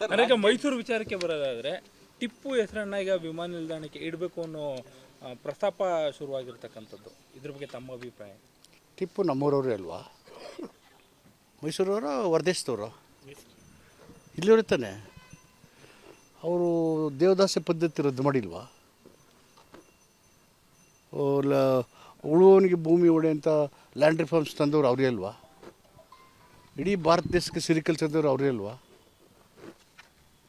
ನನಗೆ ಮೈಸೂರು ವಿಚಾರಕ್ಕೆ ಬರೋದಾದರೆ ಟಿಪ್ಪು ಹೆಸರನ್ನ ಈಗ ವಿಮಾನ ನಿಲ್ದಾಣಕ್ಕೆ ಇಡಬೇಕು ಅನ್ನೋ ಪ್ರಸ್ತಾಪ ಶುರುವಾಗಿರ್ತಕ್ಕಂಥದ್ದು, ಇದ್ರ ಬಗ್ಗೆ ತಮ್ಮ ಅಭಿಪ್ರಾಯ? ಟಿಪ್ಪು ನಮ್ಮೂರವರು ಅಲ್ವಾ? ಮೈಸೂರವರು ಹೊರದೇಶದವರು ಇಲ್ಲಿರುತ್ತಾನೆ. ಅವರು ದೇವದಾಸಿ ಪದ್ಧತಿ ರದ್ದು ಮಾಡಿಲ್ವಾ? ಉಳುವವನಿಗೆ ಭೂಮಿ ಒಡೆ ಅಂತ ಲ್ಯಾಂಡ್ ರಿಫಾರ್ಮ್ಸ್ ತಂದವರು ಅವರೇ ಅಲ್ವಾ? ಇಡೀ ಭಾರತ ದೇಶಕ್ಕೆ ಸಿರಿಕಲ್ಚರ್ದವರು ಅವರೇ ಅಲ್ವಾ?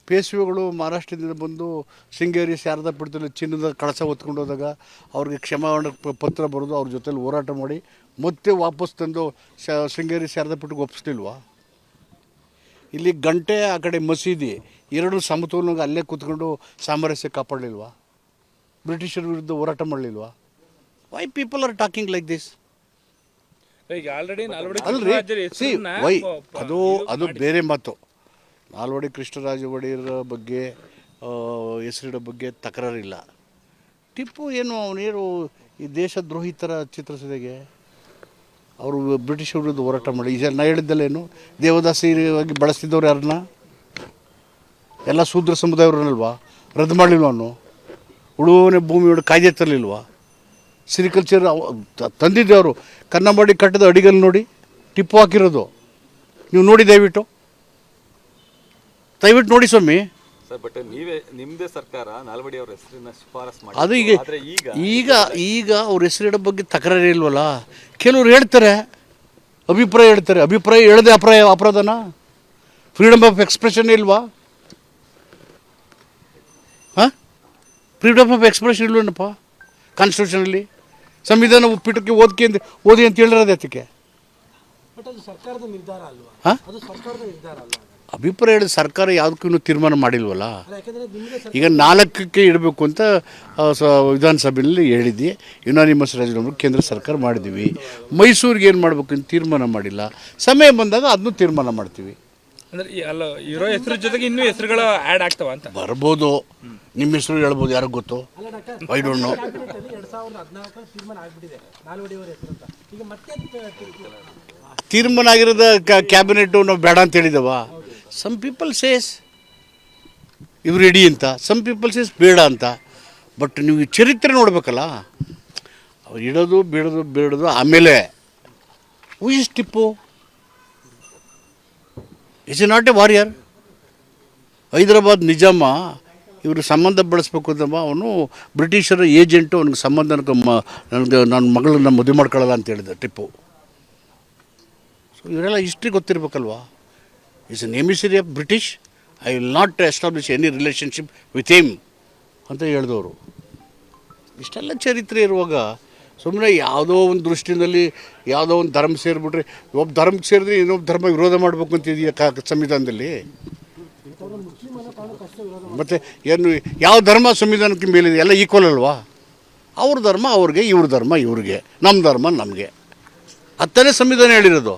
ಪೇಶ್ವೆಗಳು ಮಹಾರಾಷ್ಟ್ರದಿಂದ ಬಂದು ಶೃಂಗೇರಿ ಶಾರದಾ ಪೀಠದಲ್ಲಿ ಚಿನ್ನದ ಕಳಸ ಹೊತ್ಕೊಂಡು ಹೋದಾಗ ಅವ್ರಿಗೆ ಕ್ಷಮಾಪಣೆ ಪತ್ರ ಬರೆದು ಅವ್ರ ಜೊತೆಲಿ ಹೋರಾಟ ಮಾಡಿ ಮತ್ತೆ ವಾಪಸ್ ತಂದು ಶೃಂಗೇರಿ ಶಾರದಾ ಪೀಠಕ್ಕೆ ಒಪ್ಪಿಸ್ಲಿಲ್ವಾ? ಇಲ್ಲಿ ಗಂಟೆ ಆ ಕಡೆ ಮಸೀದಿ ಎರಡು ಸಮತೋಲನಾಗ ಅಲ್ಲೇ ಕೂತ್ಕೊಂಡು ಸಾಮರಸ್ಯ ಕಾಪಾಡಲಿಲ್ವಾ? ಬ್ರಿಟಿಷರ ವಿರುದ್ಧ ಹೋರಾಟ ಮಾಡಲಿಲ್ವಾ? Why people are talking like this? ಅಲ್ರಿ, ವೈ ಅದು ಬೇರೆ ಮಾತು. ನಾಲ್ವಡಿ ಕೃಷ್ಣರಾಜ ಒಡೆಯರ ಬಗ್ಗೆ ಹೆಸರಿಡೋ ಬಗ್ಗೆ ತಕರಾರಿಲ್ಲ. ಟಿಪ್ಪು ಏನು ಅವನೇನು ಈ ದೇಶದ್ರೋಹಿ ಥರ ಚಿತ್ರಿಸಿದಾಗೆ ಅವರು ಬ್ರಿಟಿಷರ ವಿರುದ್ಧ ಹೋರಾಟ ಮಾಡಿ ಈಗ ನಾ ಹೇಳಿದ್ದಲ್ಲೇನು ದೇವದಾಸಿಯಾಗಿ ಬಳಸ್ತಿದ್ದವ್ರು ಯಾರನ್ನ? ಎಲ್ಲ ಶೂದ್ರ ಸಮುದಾಯವ್ರನ್ನಲ್ವಾ? ರದ್ದು ಮಾಡಲಿಲ್ವ? ಅವನು ಉಳುವವನೇ ಭೂಮಿಯೊಳಗೆ ಕಾಯ್ದೆ ತರಲಿಲ್ವಾ? ಸಿರಿಕಲ್ಚರ್ ತಂದಿದ್ದೆ ಅವರು. ಕನ್ನಂಬಾಡಿ ಕಟ್ಟದ ಅಡಿಗಲ್ಲಿ ನೋಡಿ ಟಿಪ್ಪು ಹಾಕಿರೋದು ನೀವು ನೋಡಿ ದಯವಿಟ್ಟು ನೋಡಿ ಸ್ವಾಮಿ. ಬಟ್ ನೀವೇ ನಿಮ್ಮದೇ ಸರ್ಕಾರ ನಾಲ್ವಡಿ ಅವರ ಹೆಸರನ್ನ ಶಿಫಾರಸ್ ಮಾಡಿ ಅದು ಈಗ ಅವ್ರ ಹೆಸರಿಡೋ ಬಗ್ಗೆ ತಕರಾರು ಇಲ್ವಲ್ಲ? ಕೆಲವ್ರು ಹೇಳ್ತಾರೆ, ಅಭಿಪ್ರಾಯ ಹೇಳ್ತಾರೆ. ಅಭಿಪ್ರಾಯ ಹೇಳದೆ ಅಪರಾಧನ? ಫ್ರೀಡಮ್ ಆಫ್ ಎಕ್ಸ್ಪ್ರೆಷನ್ ಇಲ್ವಾ? ಹಾಂ, ಫ್ರೀಡಮ್ ಆಫ್ ಎಕ್ಸ್ಪ್ರೆಷನ್ ಇಲ್ವೇನಪ್ಪ ಕಾನ್ಸ್ಟಿಟ್ಯೂಷನಲ್ಲಿ? ಸಂವಿಧಾನ ಪೀಠಕ್ಕೆ ಓದಿ ಅಂತ ಹೇಳಿರೋದು ಅದಕ್ಕೆ. ಹಾಂ, ಅಭಿಪ್ರಾಯ ಹೇಳಿದ ಸರ್ಕಾರ ಯಾವುದಕ್ಕೂ ತೀರ್ಮಾನ ಮಾಡಿಲ್ವಲ್ಲ? ಈಗ 4ಕ್ಕೆ ಇಡಬೇಕು ಅಂತ ವಿಧಾನಸಭೆಯಲ್ಲಿ ಹೇಳಿದ್ವಿ. ಯುನಾನಿಮಸ್ ರಾಜೀನಾಮೆ ಕೇಂದ್ರ ಸರ್ಕಾರ ಮಾಡಿದ್ದೀವಿ. ಮೈಸೂರಿಗೆ ಏನು ಮಾಡಬೇಕು ಅಂತ ತೀರ್ಮಾನ ಮಾಡಿಲ್ಲ. ಸಮಯ ಬಂದಾಗ ಅದನ್ನು ತೀರ್ಮಾನ ಮಾಡ್ತೀವಿ. ಅಂದರೆ ಅಲ್ಲ, ಇರೋ ಹೆಸರು ಜೊತೆಗೆ ಇನ್ನೂ ಹೆಸರುಗಳು ಆ್ಯಡ್ ಆಗ್ತಾವ ಅಂತ ಬರ್ಬೋದು. ನಿಮ್ಮ ಹೆಸರು ಹೇಳ್ಬೋದು, ಯಾರಿಗೆ ಗೊತ್ತು? I don't know. ತೀರ್ಮಾನ ಆಗಿರೋದ ಕ್ಯಾಬಿನೆಟ್ಟು ನಾವು ಬೇಡ ಅಂತ ಹೇಳಿದವ. ಸಮ್ ಪೀಪಲ್ ಸೇಸ್ ಇವ್ರು ರೆಡಿ ಅಂತ, ಸಮ್ ಪೀಪಲ್ ಸೇಸ್ ಬೇಡ ಅಂತ. ಬಟ್ ನೀವು ಚರಿತ್ರೆ ನೋಡ್ಬೇಕಲ್ಲ, ಅವ್ರು ಇಡೋದು ಬಿಡೋದು ಆಮೇಲೆ who is Tipu? Is a not a warrior? Hyderabad Nizam ಇವರು ಸಂಬಂಧ ಬೆಳೆಸ್ಬೇಕು ಅಂತಮ್ಮ, ಅವನು ಬ್ರಿಟಿಷರ ಏಜೆಂಟು. ಅವ್ನಿಗೆ ಸಂಬಂಧ ನನ್ನ ಮಗಳನ್ನ ಮದುವೆ ಮಾಡ್ಕೊಳ್ಳಲ್ಲ ಅಂತ ಹೇಳಿದ ಟಿಪ್ಪು. ಸೊ ಇವರೆಲ್ಲ ಹಿಸ್ಟ್ರಿ ಗೊತ್ತಿರ್ಬೇಕಲ್ವಾ? Is an emissary of British. I will not establish any relationship with him ಅಂತ ಹೇಳಿದವರು. ಇಷ್ಟೆಲ್ಲ ಚರಿತ್ರೆ ಇರುವಾಗ ಸುಮ್ಮನೆ ಯಾವುದೋ ಒಂದು ದೃಷ್ಟಿನಲ್ಲಿ ಯಾವುದೋ ಒಂದು ಧರ್ಮ ಸೇರಿಬಿಟ್ರೆ, ಒಬ್ಬ ಧರ್ಮಕ್ಕೆ ಸೇರಿದ್ರೆ ಇನ್ನೊಬ್ಬ ಧರ್ಮ ವಿರೋಧ ಮಾಡಬೇಕು ಅಂತಿದೆಯಾ ಸಂವಿಧಾನದಲ್ಲಿ? ಮತ್ತು ಏನು ಯಾವ ಧರ್ಮ ಸಂವಿಧಾನಕ್ಕೆ ಮೇಲಿದೆ? ಎಲ್ಲ ಈಕ್ವಲ್ ಅಲ್ವಾ? ಅವ್ರ ಧರ್ಮ ಅವ್ರಿಗೆ, ಇವ್ರ ಧರ್ಮ ಇವ್ರಿಗೆ, ನಮ್ಮ ಧರ್ಮ ನಮಗೆ. ಹತ್ತನೇ ಸಂವಿಧಾನ ಹೇಳಿರೋದು.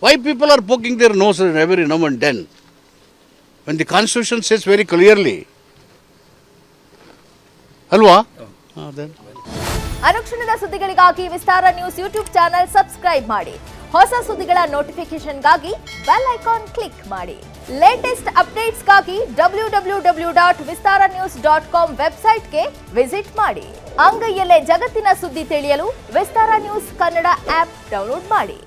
Why people are poking their nose every now and then when the constitution says very clearly? ಅಲ್ವಾ? ಅನುಕ್ಷಣದ ಸುದ್ದಿಗಳಿಗಾಗಿ ವಿಸ್ತಾರ ನ್ಯೂಸ್ ಯೂಟ್ಯೂಬ್ ಚಾನೆಲ್ ಸಬ್ಸ್ಕ್ರೈಬ್ ಮಾಡಿ. ಹೊಸ ಸುದ್ದಿಗಳ ನೋಟಿಫಿಕೇಶನ್ಗಾಗಿ ಬೆಲ್ ಐಕಾನ್ ಕ್ಲಿಕ್ ಮಾಡಿ. ಲೇಟೆಸ್ಟ್ ಅಪ್ಡೇಟ್ಸ್ಗಾಗಿ www.vistaranews.com ವೆಬ್ಸೈಟ್ಗೆ ವಿಸಿಟ್ ಮಾಡಿ. ಅಂಗೈಯಲ್ಲೇ ಜಗತ್ತಿನ ಸುದ್ದಿ ತಿಳಿಯಲು ವಿಸ್ತಾರ ನ್ಯೂಸ್ ಕನ್ನಡ ಆಪ್ ಡೌನ್ಲೋಡ್ ಮಾಡಿ.